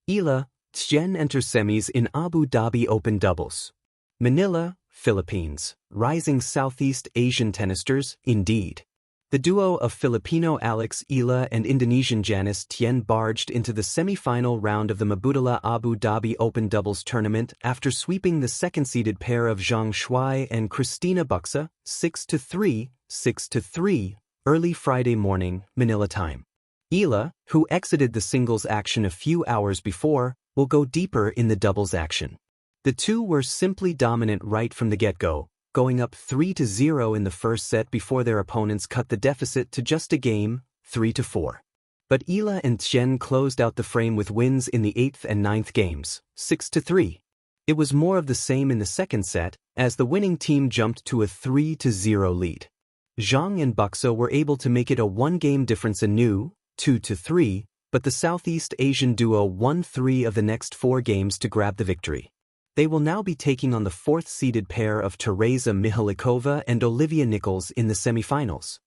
Eala, Tjen enter semis in Abu Dhabi Open Doubles. Manila, Philippines, rising Southeast Asian tennisters, indeed. The duo of Filipino Alex Eala and Indonesian Janice Tjen barged into the semi-final round of the Mubadala Abu Dhabi Open Doubles tournament after sweeping the second-seeded pair of Zhang Shuai and Christina Buxa 6-3, 6-3, early Friday morning, Manila time. Eala, who exited the singles action a few hours before, will go deeper in the doubles action. The two were simply dominant right from the get-go, going up 3-0 in the first set before their opponents cut the deficit to just a game, 3-4. But Eala and Tjen closed out the frame with wins in the 8th and 9th games, 6-3. It was more of the same in the second set, as the winning team jumped to a 3-0 lead. Zhang and Buxa were able to make it a one-game difference anew, 2-3, but the Southeast Asian duo won 3 of the next 4 games to grab the victory. They will now be taking on the fourth-seeded pair of Teresa Mihalikova and Olivia Nichols in the semifinals.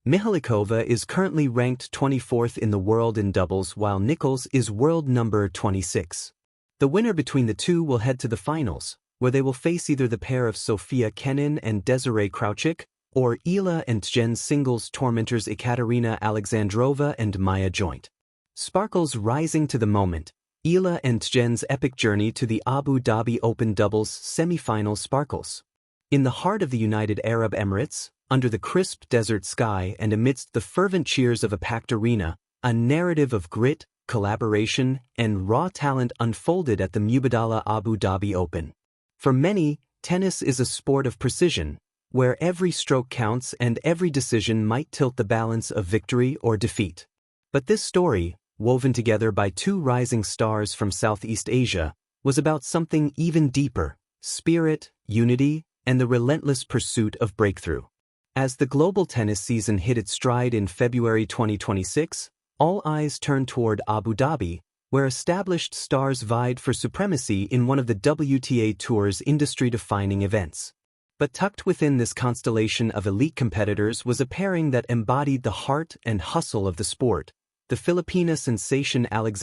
Mihalikova is currently ranked 24th in the world in doubles while Nichols is world number 26. The winner between the two will head to the finals, where they will face either the pair of Sofia Kenin and Desiree Crouchick, or Eala and Tjen's singles tormentors Ekaterina Alexandrova and Maya Joint. Sparkles rising to the moment. Eala and Tjen's epic journey to the Abu Dhabi Open Doubles semi-final sparkles. In the heart of the United Arab Emirates, under the crisp desert sky and amidst the fervent cheers of a packed arena, a narrative of grit, collaboration, and raw talent unfolded at the Mubadala Abu Dhabi Open. For many, tennis is a sport of precision, where every stroke counts and every decision might tilt the balance of victory or defeat. But this story, woven together by two rising stars from Southeast Asia, was about something even deeper: spirit, unity, and the relentless pursuit of breakthrough. As the global tennis season hit its stride in February 2026, all eyes turned toward Abu Dhabi, where established stars vied for supremacy in one of the WTA Tour's industry-defining events. But tucked within this constellation of elite competitors was a pairing that embodied the heart and hustle of the sport: the Filipina sensation Alex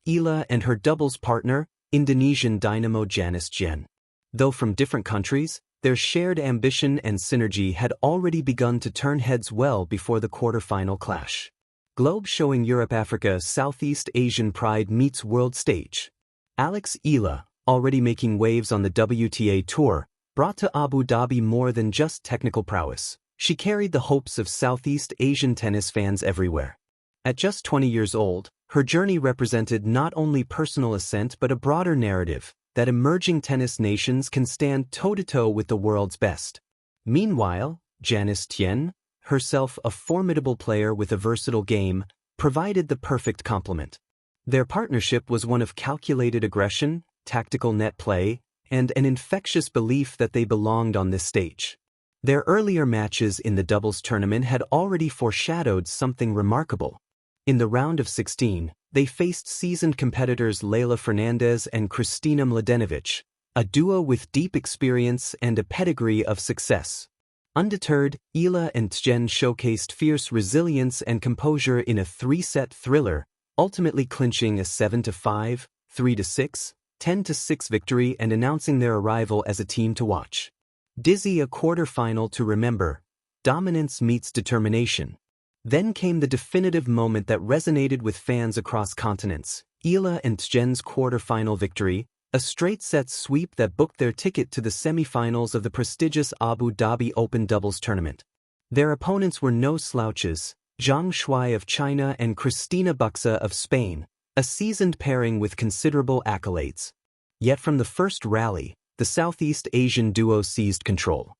Eala and her doubles partner, Indonesian dynamo Janice Tjen. Though from different countries, their shared ambition and synergy had already begun to turn heads well before the quarter-final clash. Globe showing Europe-Africa Southeast Asian pride meets world stage. Alex Eala, already making waves on the WTA Tour, brought to Abu Dhabi more than just technical prowess. She carried the hopes of Southeast Asian tennis fans everywhere. At just 20 years old, her journey represented not only personal ascent but a broader narrative that emerging tennis nations can stand toe-to-toe with the world's best. Meanwhile, Janice Tjen, herself a formidable player with a versatile game, provided the perfect complement. Their partnership was one of calculated aggression, tactical net play, and an infectious belief that they belonged on this stage. Their earlier matches in the doubles tournament had already foreshadowed something remarkable. In the round of 16, they faced seasoned competitors Leila Fernandez and Kristina Mladenovic, a duo with deep experience and a pedigree of success. Undeterred, Eala and Tjen showcased fierce resilience and composure in a 3-set thriller, ultimately clinching a 7-5, 3-6, 10-6 victory and announcing their arrival as a team to watch. Dizzy, a quarter-final to remember. Dominance meets determination. Then came the definitive moment that resonated with fans across continents: Eala and Tjen's quarter-final victory, a straight-set sweep that booked their ticket to the semi-finals of the prestigious Abu Dhabi Open Doubles tournament. Their opponents were no slouches: Zhang Shuai of China and Christina Buxa of Spain, a seasoned pairing with considerable accolades. Yet from the first rally, the Southeast Asian duo seized control.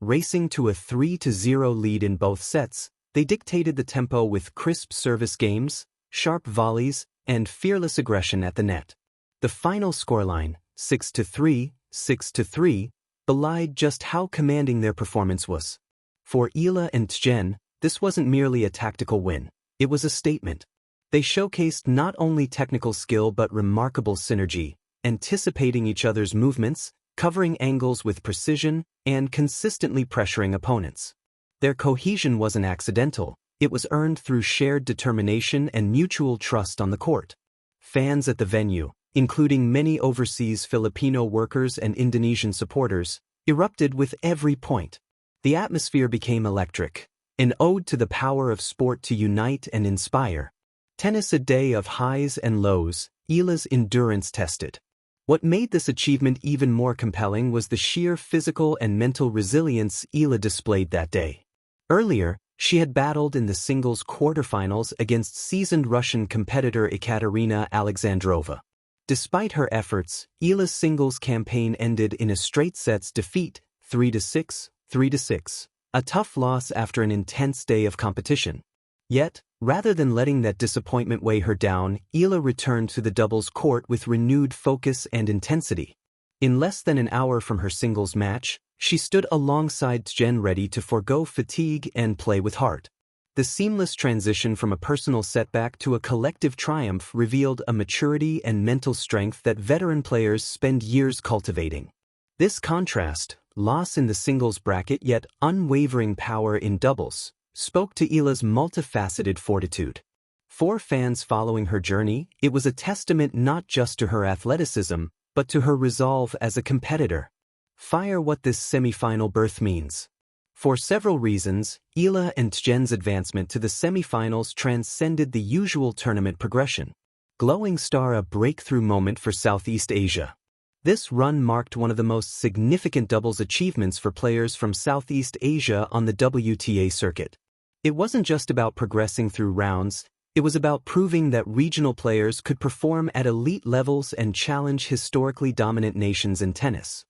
Racing to a 3-0 lead in both sets, they dictated the tempo with crisp service games, sharp volleys, and fearless aggression at the net. The final scoreline, 6-3, 6-3, belied just how commanding their performance was. For Eala and Tjen, this wasn't merely a tactical win, it was a statement. They showcased not only technical skill but remarkable synergy, anticipating each other's movements, covering angles with precision, and consistently pressuring opponents. Their cohesion wasn't accidental, it was earned through shared determination and mutual trust on the court. Fans at the venue, including many overseas Filipino workers and Indonesian supporters, erupted with every point. The atmosphere became electric, an ode to the power of sport to unite and inspire. Tennis, a day of highs and lows, Eala's endurance tested. What made this achievement even more compelling was the sheer physical and mental resilience Eala displayed that day. Earlier, she had battled in the singles quarterfinals against seasoned Russian competitor Ekaterina Alexandrova. Despite her efforts, Eala's singles campaign ended in a straight sets defeat, 3-6, 3-6, a tough loss after an intense day of competition. Yet, rather than letting that disappointment weigh her down, Eala returned to the doubles court with renewed focus and intensity. In less than an hour from her singles match, she stood alongside Tjen, ready to forego fatigue and play with heart. The seamless transition from a personal setback to a collective triumph revealed a maturity and mental strength that veteran players spend years cultivating. This contrast, loss in the singles bracket yet unwavering power in doubles, spoke to Eala's multifaceted fortitude. For fans following her journey, it was a testament not just to her athleticism, but to her resolve as a competitor. Fire what this semi-final berth means. For several reasons, Eala and Tjen's advancement to the semi-finals transcended the usual tournament progression. Glowing star, a breakthrough moment for Southeast Asia. This run marked one of the most significant doubles achievements for players from Southeast Asia on the WTA circuit. It wasn't just about progressing through rounds, it was about proving that regional players could perform at elite levels and challenge historically dominant nations in tennis.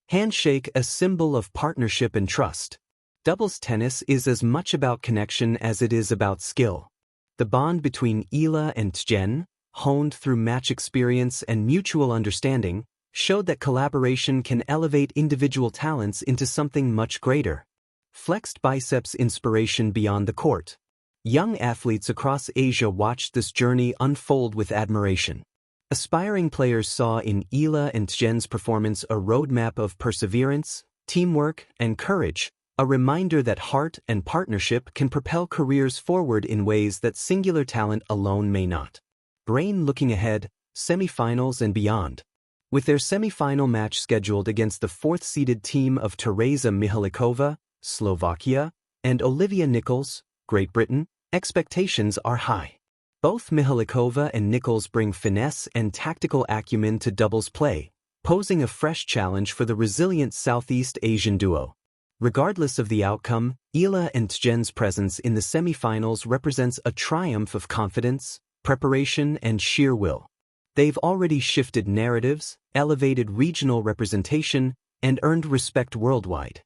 Handshake, a symbol of partnership and trust. Doubles tennis is as much about connection as it is about skill. The bond between Eala and Tjen, honed through match experience and mutual understanding, showed that collaboration can elevate individual talents into something much greater. Flexed biceps, inspiration beyond the court. Young athletes across Asia watched this journey unfold with admiration. Aspiring players saw in Eala and Tjen's performance a roadmap of perseverance, teamwork, and courage, a reminder that heart and partnership can propel careers forward in ways that singular talent alone may not. Brain looking ahead, semi-finals and beyond. With their semi-final match scheduled against the fourth-seeded team of Tereza Mihalikova, Slovakia, and Olivia Nichols, Great Britain, expectations are high. Both Mihalikova and Nichols bring finesse and tactical acumen to doubles play, posing a fresh challenge for the resilient Southeast Asian duo. Regardless of the outcome, Eala and Tjen's presence in the semi-finals represents a triumph of confidence, preparation, and sheer will. They've already shifted narratives, elevated regional representation, and earned respect worldwide.